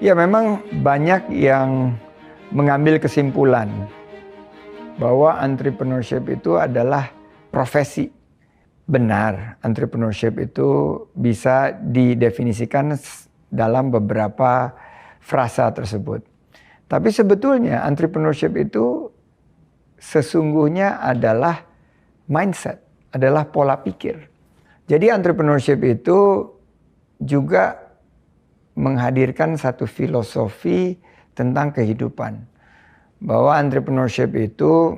Ya, memang banyak yang mengambil kesimpulan bahwa entrepreneurship itu adalah profesi. Benar, entrepreneurship itu bisa didefinisikan dalam beberapa frasa tersebut. Tapi sebetulnya entrepreneurship itu sesungguhnya adalah mindset, adalah pola pikir. Jadi entrepreneurship itu juga menghadirkan satu filosofi tentang kehidupan. Bahwa entrepreneurship itu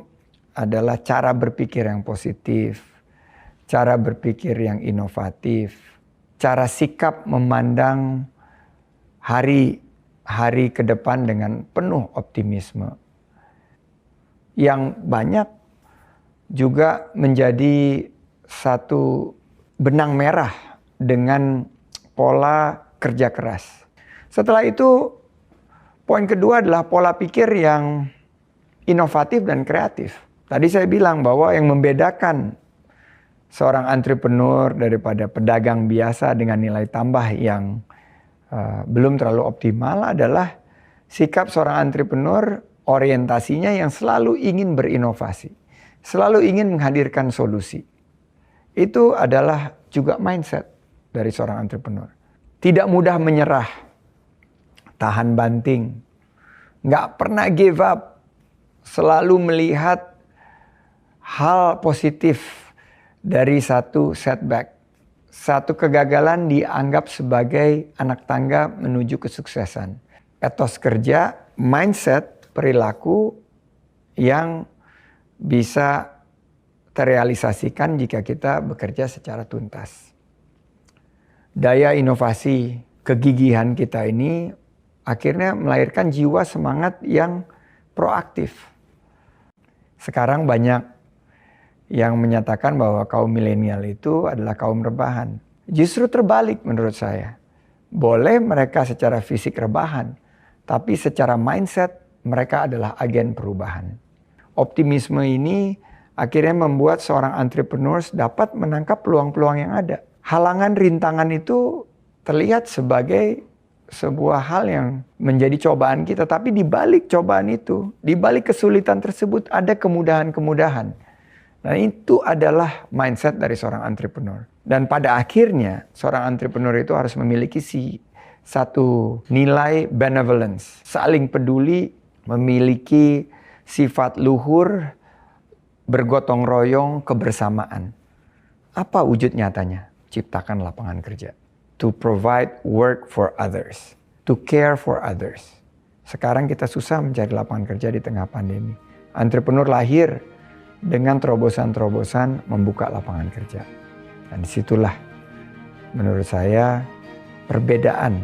adalah cara berpikir yang positif, cara berpikir yang inovatif, cara sikap memandang hari ke depan dengan penuh optimisme. Yang banyak juga menjadi satu benang merah dengan pola kerja keras. Setelah itu, poin kedua adalah pola pikir yang inovatif dan kreatif. Tadi saya bilang bahwa yang membedakan seorang entrepreneur daripada pedagang biasa dengan nilai tambah yang belum terlalu optimal adalah sikap seorang entrepreneur, orientasinya yang selalu ingin berinovasi, selalu ingin menghadirkan solusi. Itu adalah juga mindset dari seorang entrepreneur. Tidak mudah menyerah, tahan banting, nggak pernah give up, selalu melihat hal positif dari satu setback. Satu kegagalan dianggap sebagai anak tangga menuju kesuksesan. Etos kerja, mindset, perilaku yang bisa terrealisasikan jika kita bekerja secara tuntas. Daya inovasi, kegigihan kita ini akhirnya melahirkan jiwa semangat yang proaktif. Sekarang banyak yang menyatakan bahwa kaum milenial itu adalah kaum rebahan. Justru terbalik menurut saya. Boleh mereka secara fisik rebahan, tapi secara mindset mereka adalah agen perubahan. Optimisme ini akhirnya membuat seorang entrepreneur dapat menangkap peluang-peluang yang ada. Halangan rintangan itu terlihat sebagai sebuah hal yang menjadi cobaan kita. Tapi di balik cobaan itu, di balik kesulitan tersebut ada kemudahan-kemudahan. Nah, itu adalah mindset dari seorang entrepreneur. Dan pada akhirnya seorang entrepreneur itu harus memiliki satu nilai benevolence. Saling peduli, memiliki sifat luhur, bergotong royong, kebersamaan. Apa wujud nyatanya? Ciptakan lapangan kerja. To provide work for others. To care for others. Sekarang kita susah mencari lapangan kerja di tengah pandemi. Entrepreneur lahir dengan terobosan-terobosan membuka lapangan kerja. Dan disitulah menurut saya perbedaan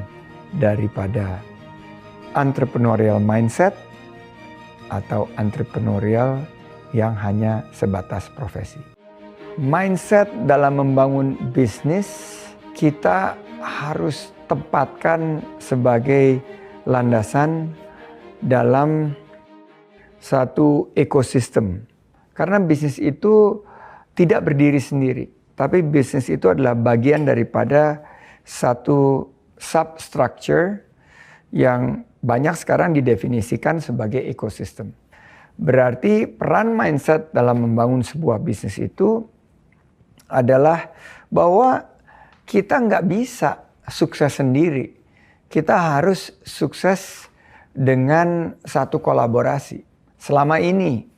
daripada entrepreneurial mindset atau entrepreneurial yang hanya sebatas profesi. Mindset dalam membangun bisnis kita harus tempatkan sebagai landasan dalam satu ekosistem. Karena bisnis itu tidak berdiri sendiri, tapi bisnis itu adalah bagian daripada satu substructure yang banyak sekarang didefinisikan sebagai ekosistem. Berarti peran mindset dalam membangun sebuah bisnis itu adalah bahwa kita nggak bisa sukses sendiri. Kita harus sukses dengan satu kolaborasi. Selama ini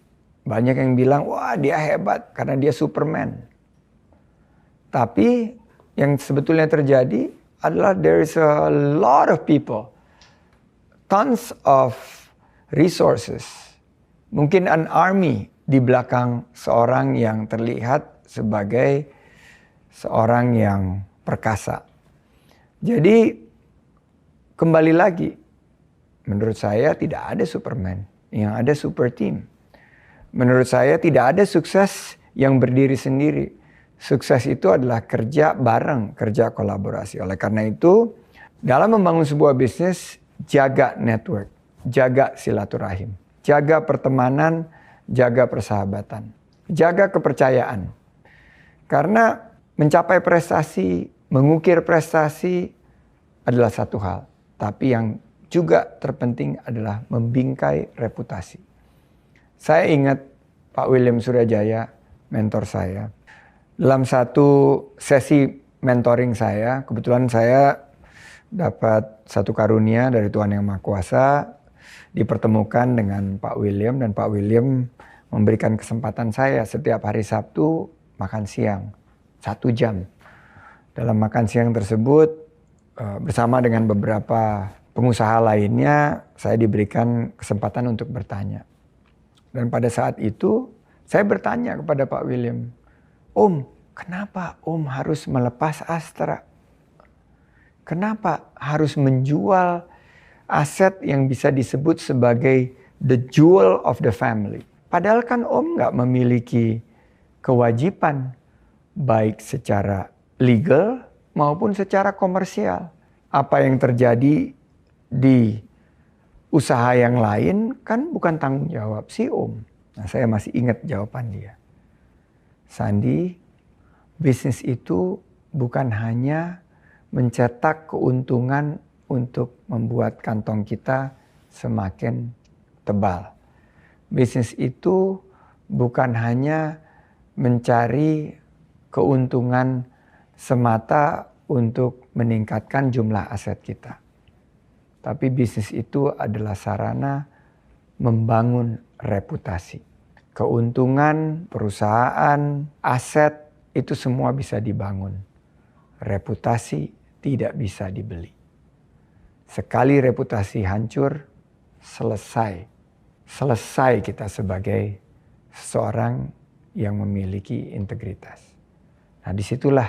banyak yang bilang, wah dia hebat karena dia Superman. Tapi yang sebetulnya terjadi adalah there is a lot of people, tons of resources. Mungkin an army di belakang seorang yang terlihat sebagai seorang yang perkasa. Jadi kembali lagi, menurut saya tidak ada Superman, yang ada super team. Menurut saya tidak ada sukses yang berdiri sendiri. Sukses itu adalah kerja bareng, kerja kolaborasi. Oleh karena itu, dalam membangun sebuah bisnis, jaga network, jaga silaturahim, jaga pertemanan, jaga persahabatan, jaga kepercayaan. Karena mencapai prestasi, mengukir prestasi adalah satu hal. Tapi yang juga terpenting adalah membingkai reputasi. Saya ingat Pak William Suryajaya, mentor saya. Dalam satu sesi mentoring saya, kebetulan saya dapat satu karunia dari Tuhan Yang Maha Kuasa, dipertemukan dengan Pak William, dan Pak William memberikan kesempatan saya setiap hari Sabtu makan siang 1 jam. Dalam makan siang tersebut bersama dengan beberapa pengusaha lainnya, saya diberikan kesempatan untuk bertanya. Dan pada saat itu saya bertanya kepada Pak William, "Om, kenapa Om harus melepas Astra? Kenapa harus menjual aset yang bisa disebut sebagai the jewel of the family? Padahal kan Om nggak memiliki kewajiban baik secara legal maupun secara komersial. Apa yang terjadi di usaha yang lain kan bukan tanggung jawab si Om." Nah, saya masih ingat jawaban dia. "Sandi, bisnis itu bukan hanya mencetak keuntungan untuk membuat kantong kita semakin tebal. Bisnis itu bukan hanya mencari keuntungan semata untuk meningkatkan jumlah aset kita. Tapi bisnis itu adalah sarana membangun reputasi. Keuntungan, perusahaan, aset itu semua bisa dibangun. Reputasi tidak bisa dibeli. Sekali reputasi hancur, selesai kita sebagai seorang yang memiliki integritas. Nah, disitulah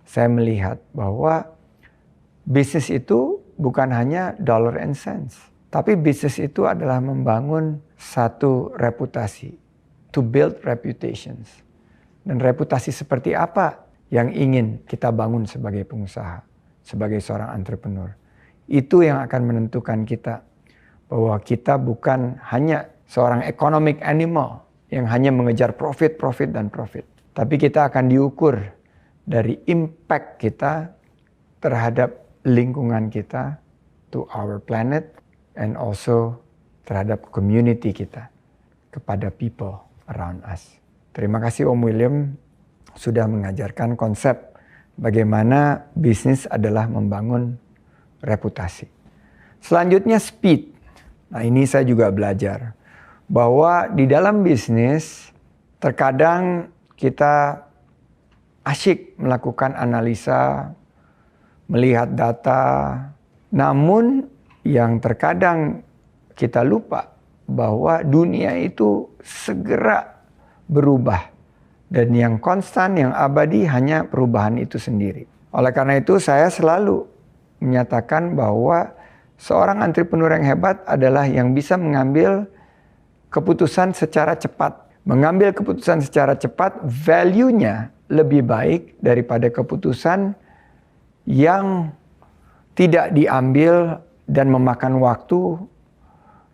saya melihat bahwa bisnis itu bukan hanya dollar and cents, tapi bisnis itu adalah membangun satu reputasi, to build reputations. Dan reputasi seperti apa yang ingin kita bangun sebagai pengusaha, sebagai seorang entrepreneur. Itu yang akan menentukan kita bahwa kita bukan hanya seorang economic animal yang hanya mengejar profit, dan profit. Tapi kita akan diukur dari impact kita terhadap lingkungan kita, to our planet, and also terhadap community kita, kepada people around us. Terima kasih Om William sudah mengajarkan konsep bagaimana bisnis adalah membangun reputasi. Selanjutnya speed. Nah, ini saya juga belajar bahwa di dalam bisnis terkadang kita asyik melakukan analisa, melihat data, namun yang terkadang kita lupa bahwa dunia itu segera berubah, dan yang konstan, yang abadi hanya perubahan itu sendiri. Oleh karena itu saya selalu menyatakan bahwa seorang entrepreneur yang hebat adalah yang bisa mengambil keputusan secara cepat. Mengambil keputusan secara cepat, value-nya lebih baik daripada keputusan yang tidak diambil dan memakan waktu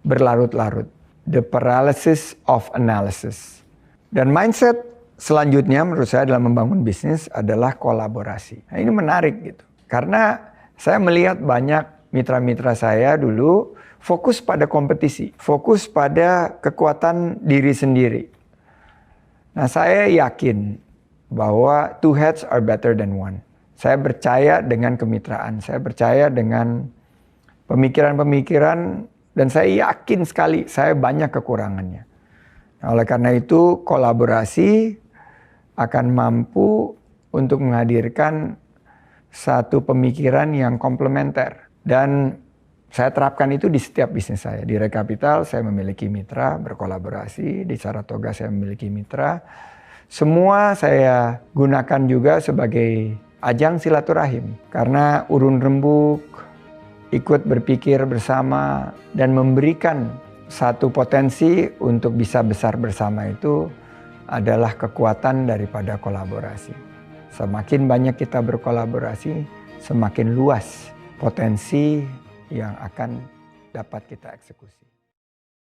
berlarut-larut. The paralysis of analysis. Dan mindset selanjutnya menurut saya dalam membangun bisnis adalah kolaborasi. Nah, ini menarik gitu. Karena saya melihat banyak mitra-mitra saya dulu fokus pada kompetisi, fokus pada kekuatan diri sendiri. Nah, saya yakin bahwa two heads are better than one. Saya percaya dengan kemitraan, saya percaya dengan pemikiran-pemikiran, dan saya yakin sekali saya banyak kekurangannya. Nah, oleh karena itu kolaborasi akan mampu untuk menghadirkan satu pemikiran yang komplementer. Dan saya terapkan itu di setiap bisnis saya. Di Rekapital saya memiliki mitra berkolaborasi, di Saratoga saya memiliki mitra. Semua saya gunakan juga sebagai ajang silaturahim. Karena urun rembuk, ikut berpikir bersama, dan memberikan satu potensi untuk bisa besar bersama itu adalah kekuatan daripada kolaborasi. Semakin banyak kita berkolaborasi, semakin luas potensi yang akan dapat kita eksekusi.